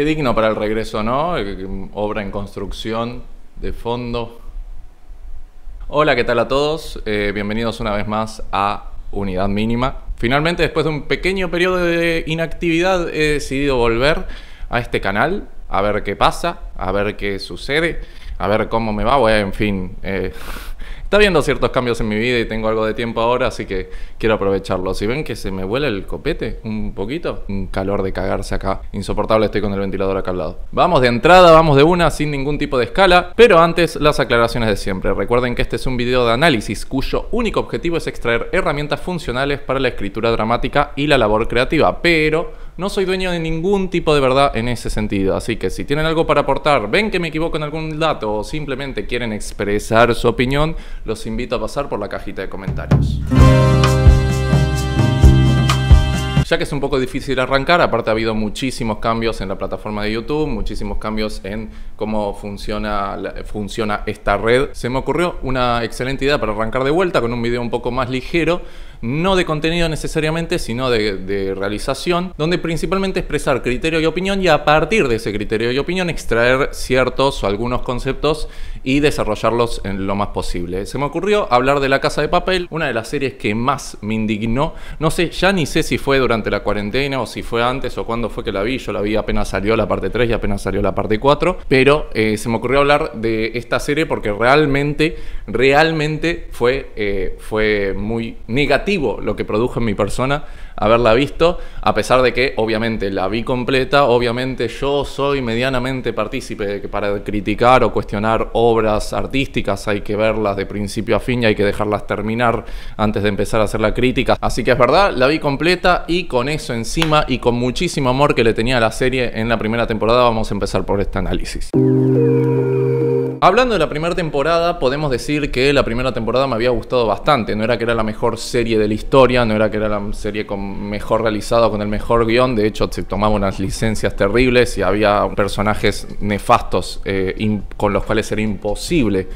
Qué digno para el regreso, ¿no? Obra en construcción, de fondo. Hola, ¿qué tal a todos? Bienvenidos una vez más a Unidad Mínima. Finalmente, después de un pequeño periodo de inactividad, he decidido volver a este canal, a ver qué pasa, a ver qué sucede, a ver cómo me va. Bueno, en fin, está habiendo ciertos cambios en mi vida y tengo algo de tiempo ahora, así que quiero aprovecharlo. Si ven que se me vuela el copete un poquito, un calor de cagarse acá, insoportable, estoy con el ventilador acá al lado. Vamos de entrada, vamos de una, sin ningún tipo de escala, pero antes las aclaraciones de siempre. Recuerden que este es un video de análisis cuyo único objetivo es extraer herramientas funcionales para la escritura dramática y la labor creativa, pero no soy dueño de ningún tipo de verdad en ese sentido, así que si tienen algo para aportar, ven que me equivoco en algún dato o simplemente quieren expresar su opinión, los invito a pasar por la cajita de comentarios. Ya que es un poco difícil arrancar, aparte ha habido muchísimos cambios en la plataforma de YouTube, muchísimos cambios en cómo funciona esta red, se me ocurrió una excelente idea para arrancar de vuelta con un video un poco más ligero, no de contenido necesariamente, sino de realización, donde principalmente expresar criterio y opinión y a partir de ese criterio y opinión extraer ciertos o algunos conceptos y desarrollarlos en lo más posible. Se me ocurrió hablar de La Casa de Papel, una de las series que más me indignó. No sé, ya ni sé si fue durante la cuarentena o si fue antes o cuándo fue que la vi. Yo la vi apenas salió la parte 3 y apenas salió la parte 4, pero se me ocurrió hablar de esta serie porque realmente fue muy negativo lo que produjo en mi persona haberla visto, a pesar de que obviamente la vi completa. Obviamente yo soy medianamente partícipe de que para criticar o cuestionar obras artísticas hay que verlas de principio a fin y hay que dejarlas terminar antes de empezar a hacer la crítica, así que es verdad, la vi completa y con eso encima y con muchísimo amor que le tenía a la serie en la primera temporada vamos a empezar por este análisis. Hablando de la primera temporada, podemos decir que la primera temporada me había gustado bastante. No era que era la mejor serie de la historia, no era que era la serie mejor realizada, con el mejor guión. De hecho, se tomaban unas licencias terribles y había personajes nefastos con los cuales era imposible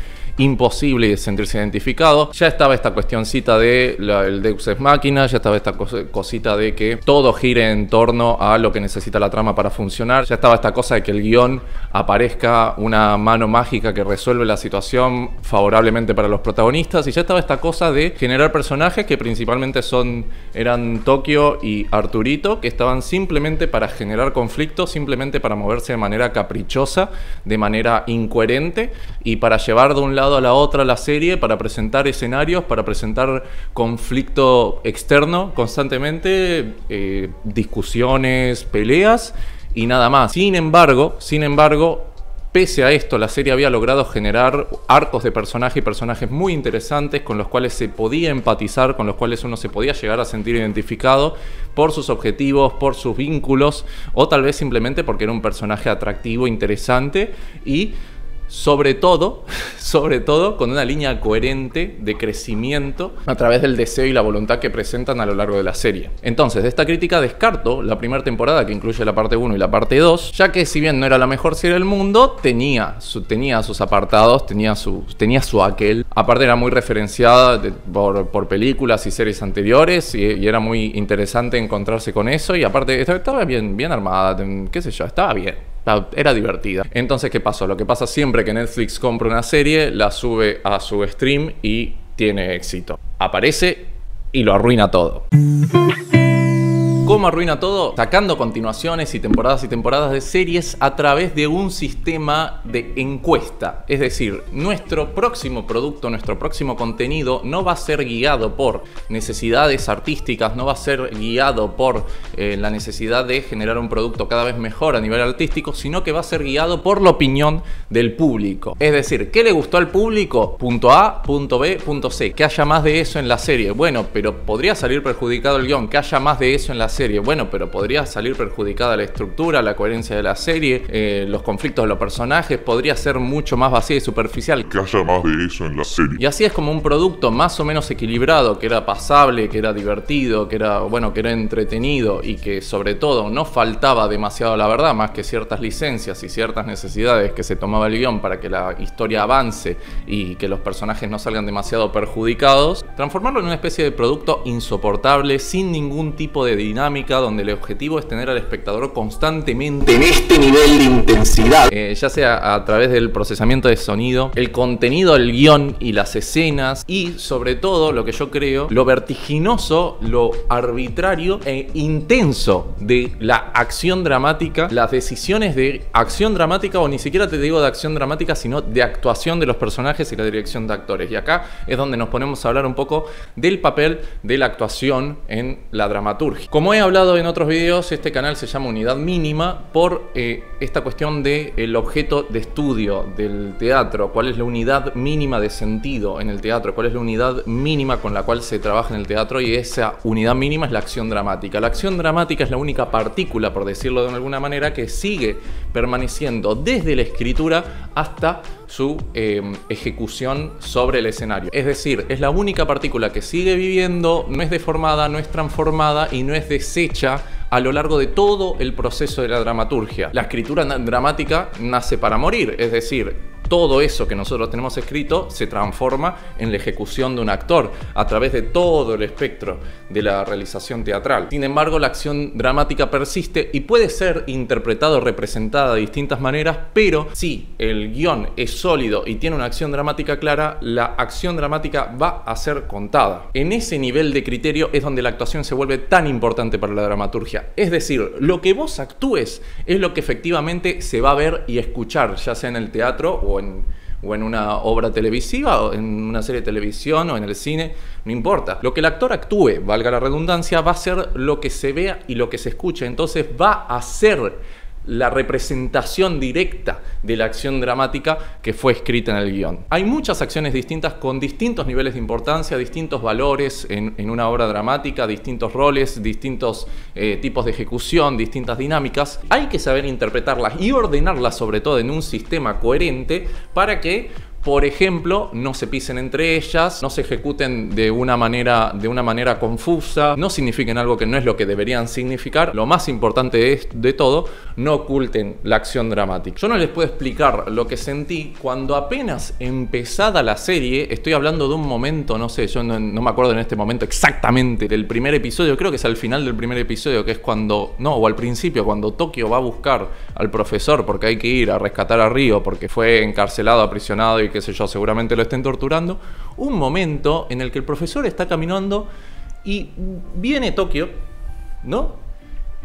sentirse identificado. Ya estaba esta cuestioncita de el Deus Ex Machina, ya estaba esta cosita de que todo gire en torno a lo que necesita la trama para funcionar, ya estaba esta cosa de que el guión aparezca una mano mágica que resuelve la situación favorablemente para los protagonistas, y ya estaba esta cosa de generar personajes que principalmente eran Tokio y Arturito, que estaban simplemente para generar conflictos, simplemente para moverse de manera caprichosa, de manera incoherente y para llevar de un lado a la otra la serie, para presentar escenarios, para presentar conflicto externo constantemente, discusiones, peleas y nada más. Sin embargo, pese a esto, la serie había logrado generar arcos de personaje y personajes muy interesantes con los cuales se podía empatizar, con los cuales uno se podía llegar a sentir identificado por sus objetivos, por sus vínculos, o tal vez simplemente porque era un personaje atractivo, interesante y sobre todo con una línea coherente de crecimiento a través del deseo y la voluntad que presentan a lo largo de la serie. Entonces, de esta crítica descarto la primera temporada, que incluye la parte 1 y la parte 2, ya que si bien no era la mejor serie del mundo, tenía sus apartados, tenía su aquel. Aparte era muy referenciada por películas y series anteriores y era muy interesante encontrarse con eso, y aparte estaba bien armada, qué sé yo, estaba bien. Era divertida. Entonces, ¿qué pasó? Lo que pasa siempre que Netflix compra una serie, la sube a su stream y tiene éxito. Aparece y lo arruina todo. ¿Cómo arruina todo? Sacando continuaciones y temporadas de series a través de un sistema de encuesta. Es decir, nuestro próximo producto, nuestro próximo contenido no va a ser guiado por necesidades artísticas, no va a ser guiado por la necesidad de generar un producto cada vez mejor a nivel artístico, sino que va a ser guiado por la opinión del público. Es decir, ¿qué le gustó al público? Punto A, punto B, punto C. Que haya más de eso en la serie. Bueno, pero podría salir perjudicado el guión. Que haya más de eso en la serie. Bueno, pero podría salir perjudicada la estructura, la coherencia de la serie, los conflictos de los personajes, podría ser mucho más vacía y superficial. Que haya más de eso en la serie. Y así es como un producto más o menos equilibrado, que era pasable, que era divertido, que era entretenido y que sobre todo no faltaba demasiado a la verdad, más que ciertas licencias y ciertas necesidades que se tomaba el guión para que la historia avance y que los personajes no salgan demasiado perjudicados, transformarlo en una especie de producto insoportable, sin ningún tipo de dinámica dinámica, donde el objetivo es tener al espectador constantemente en este nivel de intensidad, ya sea a través del procesamiento de sonido, el contenido del guión y las escenas, y sobre todo, lo que yo creo, lo vertiginoso, lo arbitrario e intenso de la acción dramática, las decisiones de acción dramática, o ni siquiera te digo de acción dramática, sino de actuación de los personajes y la dirección de actores. Y acá es donde nos ponemos a hablar un poco del papel de la actuación en la dramaturgia. Como he hablado en otros videos, este canal se llama Unidad Mínima por esta cuestión del objeto de estudio del teatro. ¿Cuál es la unidad mínima de sentido en el teatro? ¿Cuál es la unidad mínima con la cual se trabaja en el teatro? Y esa unidad mínima es la acción dramática. La acción dramática es la única partícula, por decirlo de alguna manera, que sigue permaneciendo desde la escritura hasta su ejecución sobre el escenario. Es decir, es la única partícula que sigue viviendo, no es deformada, no es transformada y no es deshecha a lo largo de todo el proceso de la dramaturgia. La escritura dramática nace para morir, es decir, todo eso que nosotros tenemos escrito se transforma en la ejecución de un actor a través de todo el espectro de la realización teatral. Sin embargo, la acción dramática persiste y puede ser interpretada o representada de distintas maneras, pero si el guión es sólido y tiene una acción dramática clara, la acción dramática va a ser contada. En ese nivel de criterio es donde la actuación se vuelve tan importante para la dramaturgia. Es decir, lo que vos actúes es lo que efectivamente se va a ver y escuchar, ya sea en el teatro o en una obra televisiva, o en una serie de televisión, o en el cine, no importa. Lo que el actor actúe, valga la redundancia, va a ser lo que se vea y lo que se escuche. Entonces va a ser la representación directa de la acción dramática que fue escrita en el guión. Hay muchas acciones distintas con distintos niveles de importancia, distintos valores en una obra dramática, distintos roles, distintos tipos de ejecución, distintas dinámicas. Hay que saber interpretarlas y ordenarlas, sobre todo en un sistema coherente, para que, por ejemplo, no se pisen entre ellas, no se ejecuten de una manera confusa, no signifiquen algo que no es lo que deberían significar. Lo más importante de todo, no oculten la acción dramática. Yo no les puedo explicar lo que sentí cuando apenas empezada la serie. Estoy hablando de un momento, no sé, yo no me acuerdo en este momento exactamente del primer episodio, creo que es al final del primer episodio, que es cuando, no, o al principio, cuando Tokio va a buscar al profesor porque hay que ir a rescatar a Ryo porque fue encarcelado, aprisionado y qué sé yo, seguramente lo estén torturando. Un momento en el que el profesor está caminando y viene Tokio, ¿no?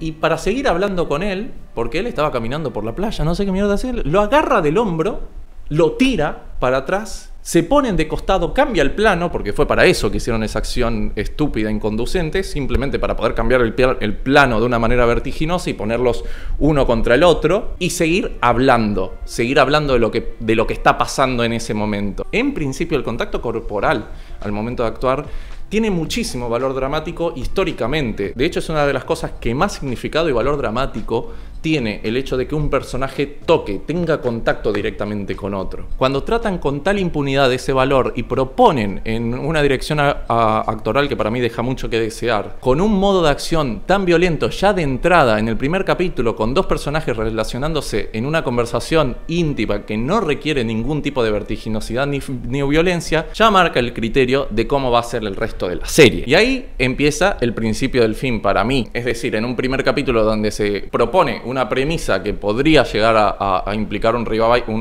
Y para seguir hablando con él, porque él estaba caminando por la playa, no sé qué mierda hacer, lo agarra del hombro, lo tira para atrás, se ponen de costado, cambia el plano, porque fue para eso que hicieron esa acción estúpida, inconducente, simplemente para poder cambiar el plano de una manera vertiginosa y ponerlos uno contra el otro y seguir hablando de lo que está pasando en ese momento. En principio, el contacto corporal al momento de actuar tiene muchísimo valor dramático históricamente. De hecho, es una de las cosas que más significado y valor dramático tiene el hecho de que un personaje tenga contacto directamente con otro. Cuando tratan con tal impunidad ese valor y proponen en una dirección actoral que para mí deja mucho que desear, con un modo de acción tan violento ya de entrada en el primer capítulo, con dos personajes relacionándose en una conversación íntima que no requiere ningún tipo de vertiginosidad ni violencia, ya marca el criterio de cómo va a ser el resto de la serie. Y ahí empieza el principio del fin para mí. Es decir, en un primer capítulo donde se propone una premisa que podría llegar a implicar un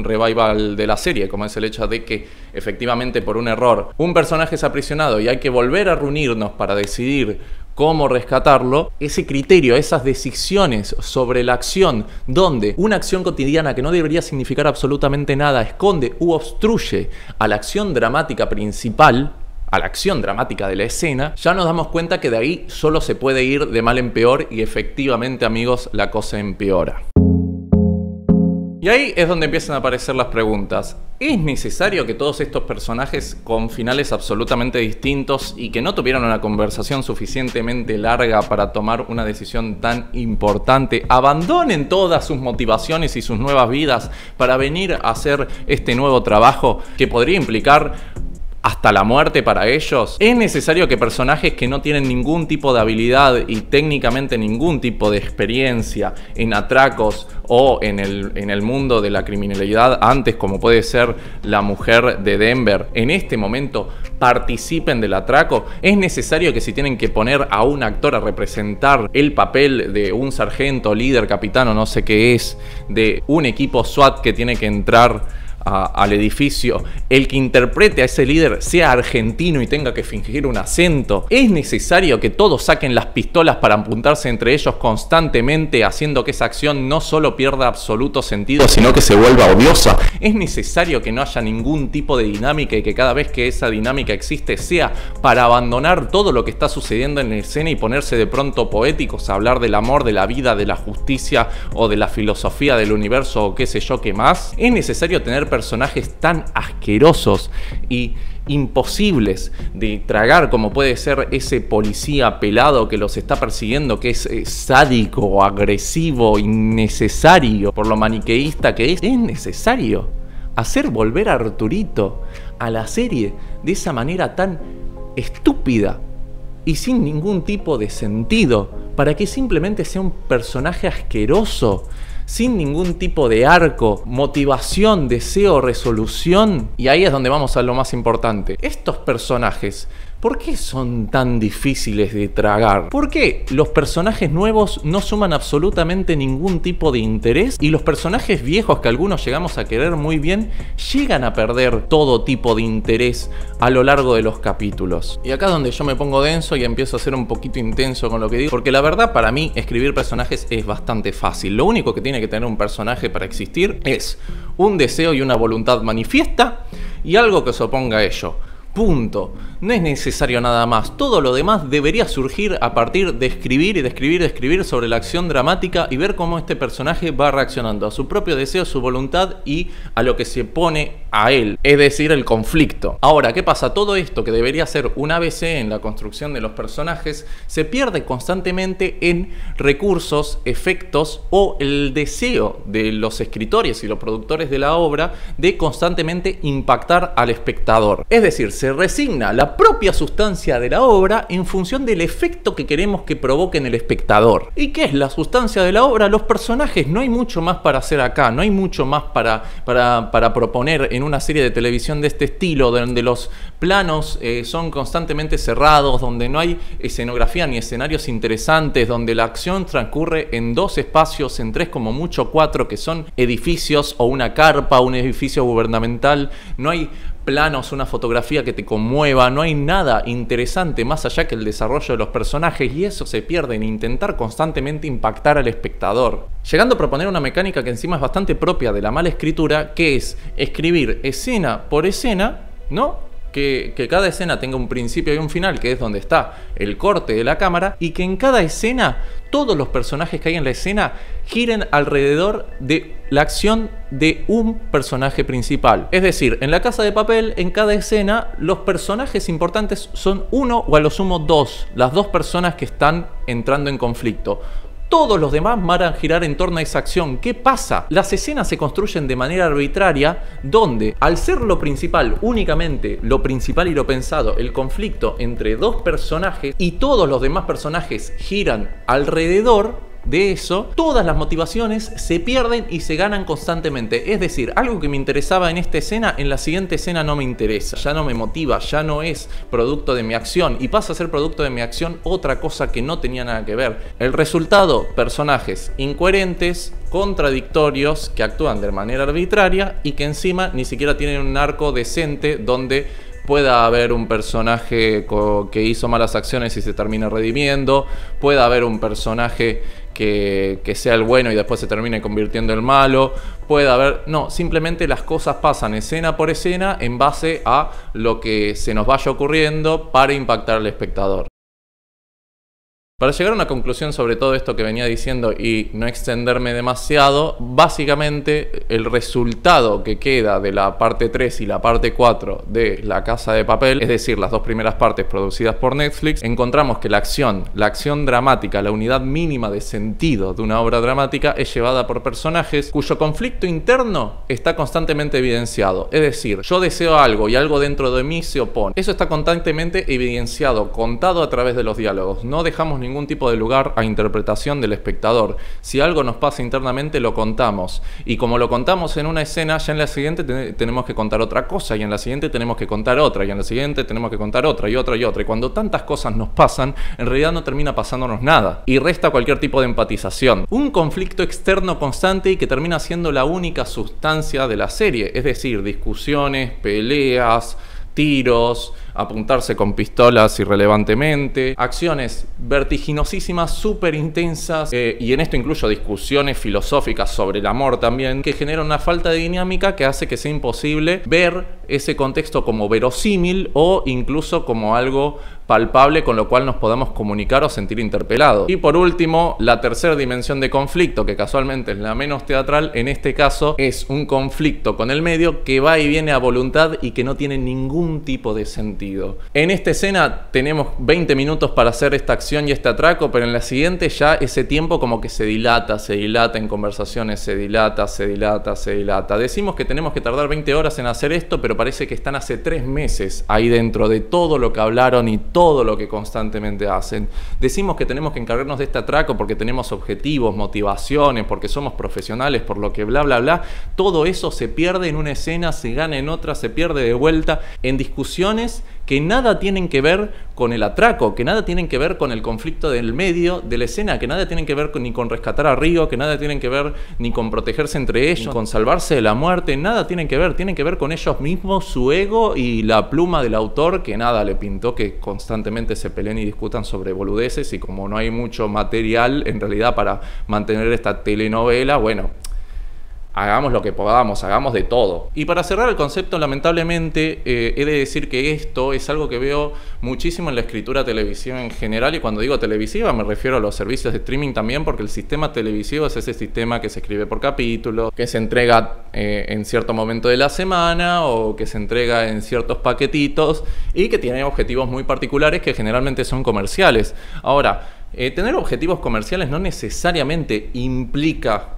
revival de la serie, como es el hecho de que efectivamente por un error un personaje es aprisionado y hay que volver a reunirnos para decidir cómo rescatarlo. Ese criterio, esas decisiones sobre la acción, donde una acción cotidiana que no debería significar absolutamente nada esconde u obstruye a la acción dramática principal, a la acción dramática de la escena, ya nos damos cuenta que de ahí solo se puede ir de mal en peor y efectivamente, amigos, la cosa empeora. Y ahí es donde empiezan a aparecer las preguntas. ¿Es necesario que todos estos personajes con finales absolutamente distintos y que no tuvieron una conversación suficientemente larga para tomar una decisión tan importante abandonen todas sus motivaciones y sus nuevas vidas para venir a hacer este nuevo trabajo que podría implicar hasta la muerte para ellos. Es necesario que personajes que no tienen ningún tipo de habilidad y técnicamente ningún tipo de experiencia en atracos o en el mundo de la criminalidad antes, como puede ser la mujer de Denver, en este momento participen del atraco. Es necesario que si tienen que poner a un actor a representar el papel de un sargento, líder, capitán o no sé qué es, de un equipo SWAT que tiene que entrar al edificio, el que interprete a ese líder sea argentino y tenga que fingir un acento. Es necesario que todos saquen las pistolas para apuntarse entre ellos constantemente, haciendo que esa acción no solo pierda absoluto sentido, sino que se vuelva odiosa. Es necesario que no haya ningún tipo de dinámica y que cada vez que esa dinámica existe sea para abandonar todo lo que está sucediendo en la escena y ponerse de pronto poéticos a hablar del amor, de la vida, de la justicia o de la filosofía del universo o qué sé yo qué más. Es necesario tener personajes tan asquerosos y imposibles de tragar como puede ser ese policía pelado que los está persiguiendo, que es sádico, agresivo, innecesario, por lo maniqueísta que es. Es necesario hacer volver a Arturito a la serie de esa manera tan estúpida y sin ningún tipo de sentido, para que simplemente sea un personaje asqueroso, sin ningún tipo de arco, motivación, deseo, resolución. Y ahí es donde vamos a lo más importante. Estos personajes, ¿por qué son tan difíciles de tragar? ¿Por qué los personajes nuevos no suman absolutamente ningún tipo de interés? Y los personajes viejos que algunos llegamos a querer muy bien, llegan a perder todo tipo de interés a lo largo de los capítulos. Y acá es donde yo me pongo denso y empiezo a ser un poquito intenso con lo que digo. Porque la verdad, para mí, escribir personajes es bastante fácil. Lo único que tiene que tener un personaje para existir es un deseo y una voluntad manifiesta y algo que se oponga a ello. Punto. No es necesario nada más. Todo lo demás debería surgir a partir de escribir y de escribir sobre la acción dramática y ver cómo este personaje va reaccionando a su propio deseo, su voluntad y a lo que se pone a él, es decir, el conflicto. Ahora, ¿qué pasa? Todo esto que debería ser un ABC en la construcción de los personajes se pierde constantemente en recursos, efectos o el deseo de los escritores y los productores de la obra de constantemente impactar al espectador. Es decir, se resigna la propia sustancia de la obra en función del efecto que queremos que provoque en el espectador. ¿Y qué es la sustancia de la obra? Los personajes. No hay mucho más para hacer acá, no hay mucho más para proponer en una serie de televisión de este estilo, donde los planos son constantemente cerrados, donde no hay escenografía ni escenarios interesantes, donde la acción transcurre en 2 espacios, en 3 como mucho 4, que son edificios o una carpa, un edificio gubernamental. No hay planos, una fotografía que te conmueva, no hay nada interesante más allá que el desarrollo de los personajes, y eso se pierde en intentar constantemente impactar al espectador, llegando a proponer una mecánica que encima es bastante propia de la mala escritura, que es escribir escena por escena, ¿no? Que cada escena tenga un principio y un final, que es donde está el corte de la cámara, y que en cada escena todos los personajes que hay en la escena giren alrededor de la acción de un personaje principal. Es decir, en La Casa de Papel, en cada escena, los personajes importantes son uno o a lo sumo 2, las 2 personas que están entrando en conflicto. Todos los demás van a girar en torno a esa acción. ¿Qué pasa? Las escenas se construyen de manera arbitraria, donde al ser lo principal, únicamente lo principal y lo pensado, el conflicto entre 2 personajes, y todos los demás personajes giran alrededor de eso, todas las motivaciones se pierden y se ganan constantemente. Es decir, algo que me interesaba en esta escena, en la siguiente escena no me interesa, ya no me motiva, ya no es producto de mi acción, y pasa a ser producto de mi acción otra cosa que no tenía nada que ver. El resultado, personajes incoherentes, contradictorios, que actúan de manera arbitraria y que encima ni siquiera tienen un arco decente donde pueda haber un personaje que hizo malas acciones y se termina redimiendo, pueda haber un personaje que sea el bueno y después se termine convirtiendo en el malo, puede haber... No, simplemente las cosas pasan escena por escena en base a lo que se nos vaya ocurriendo para impactar al espectador. Para llegar a una conclusión sobre todo esto que venía diciendo y no extenderme demasiado, básicamente el resultado que queda de la parte 3 y la parte 4 de La Casa de Papel, es decir, las dos primeras partes producidas por Netflix, encontramos que la acción dramática, la unidad mínima de sentido de una obra dramática es llevada por personajes cuyo conflicto interno está constantemente evidenciado. Es decir, yo deseo algo y algo dentro de mí se opone. Eso está constantemente evidenciado, contado a través de los diálogos. No dejamos ningún tipo de lugar a interpretación del espectador. Si algo nos pasa internamente, lo contamos. Y como lo contamos en una escena, ya en la siguiente tenemos que contar otra cosa, y en la siguiente tenemos que contar otra, y en la siguiente tenemos que contar otra, y otra, y otra. Y cuando tantas cosas nos pasan, en realidad no termina pasándonos nada. Y resta cualquier tipo de empatización. Un conflicto externo constante y que termina siendo la única sustancia de la serie. Es decir, discusiones, peleas, tiros, apuntarse con pistolas irrelevantemente, acciones vertiginosísimas, súper intensas, y en esto incluyo discusiones filosóficas sobre el amor también, que generan una falta de dinámica que hace que sea imposible ver ese contexto como verosímil o incluso como algo palpable con lo cual nos podamos comunicar o sentir interpelados. Y por último, la tercera dimensión de conflicto, que casualmente es la menos teatral, en este caso es un conflicto con el medio que va y viene a voluntad y que no tiene ningún tipo de sentido. En esta escena tenemos 20 minutos para hacer esta acción y este atraco, pero en la siguiente ya ese tiempo como que se dilata en conversaciones, se dilata. Decimos que tenemos que tardar 20 horas en hacer esto, pero parece que están hace 3 meses ahí dentro de todo lo que hablaron y todo lo que constantemente hacen. Decimos que tenemos que encargarnos de este atraco porque tenemos objetivos, motivaciones, porque somos profesionales, por lo que bla bla bla. Todo eso se pierde en una escena, se gana en otra, se pierde de vuelta en discusiones que nada tienen que ver con el atraco, que nada tienen que ver con el conflicto del medio de la escena, que nada tienen que ver ni con rescatar a Río, que nada tienen que ver ni con protegerse entre ellos, ni con salvarse de la muerte, nada tienen que ver con ellos mismos, su ego y la pluma del autor, que nada le pintó que constantemente se peleen y discutan sobre boludeces, y como no hay mucho material en realidad para mantener esta telenovela, bueno, hagamos lo que podamos, hagamos de todo. Y para cerrar el concepto, lamentablemente, he de decir que esto es algo que veo muchísimo en la escritura televisiva en general, y cuando digo televisiva me refiero a los servicios de streaming también, porque el sistema televisivo es ese sistema que se escribe por capítulo, que se entrega en cierto momento de la semana, o que se entrega en ciertos paquetitos, y que tiene objetivos muy particulares que generalmente son comerciales. Ahora, tener objetivos comerciales no necesariamente implica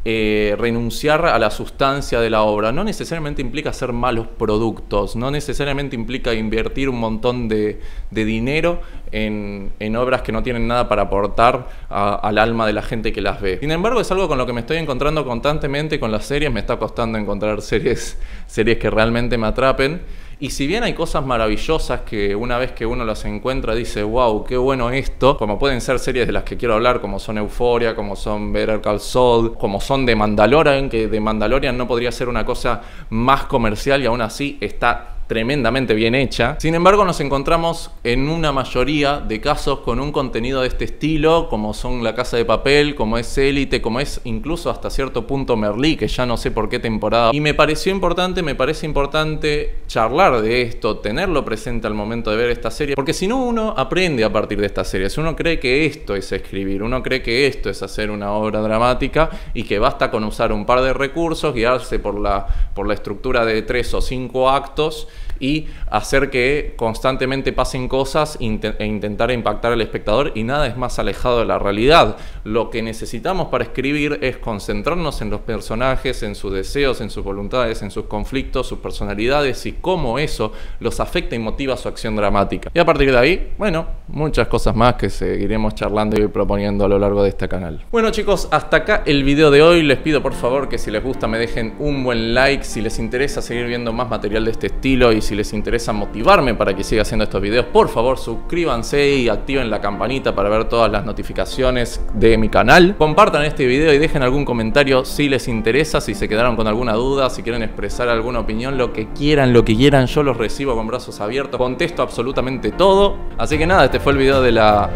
renunciar a la sustancia de la obra, no necesariamente implica hacer malos productos, no necesariamente implica invertir un montón de dinero en obras que no tienen nada para aportar al alma de la gente que las ve. Sin embargo, es algo con lo que me estoy encontrando constantemente con las series. Me está costando encontrar series que realmente me atrapen. Y si bien hay cosas maravillosas que una vez que uno las encuentra dice wow, qué bueno esto, como pueden ser series de las que quiero hablar, como son Euphoria, como son Better Call Saul, como son The Mandalorian, que The Mandalorian no podría ser una cosa más comercial y aún así está tremendamente bien hecha. Sin embargo, nos encontramos en una mayoría de casos con un contenido de este estilo, como son La Casa de Papel, como es Élite, como es incluso hasta cierto punto Merlí, que ya no sé por qué temporada. Y me parece importante charlar de esto, tenerlo presente al momento de ver esta serie, porque si no, uno aprende a partir de esta serie. Si uno cree que esto es escribir, uno cree que esto es hacer una obra dramática y que basta con usar un par de recursos, guiarse por la estructura de 3 o 5 actos y hacer que constantemente pasen cosas e intentar impactar al espectador, y nada es más alejado de la realidad. Lo que necesitamos para escribir es concentrarnos en los personajes, en sus deseos, en sus voluntades, en sus conflictos, sus personalidades y cómo eso los afecta y motiva su acción dramática. Y a partir de ahí, bueno, muchas cosas más que seguiremos charlando y proponiendo a lo largo de este canal. Bueno chicos, hasta acá el video de hoy. Les pido por favor que si les gusta me dejen un buen like, si les interesa seguir viendo más material de este estilo y si les interesa motivarme para que siga haciendo estos videos, por favor suscríbanse y activen la campanita para ver todas las notificaciones de mi canal. Compartan este video y dejen algún comentario si les interesa, si se quedaron con alguna duda, si quieren expresar alguna opinión, lo que quieran, yo los recibo con brazos abiertos, contesto absolutamente todo. Así que nada, este fue el video de la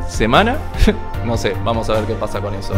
semana. No sé, vamos a ver qué pasa con eso.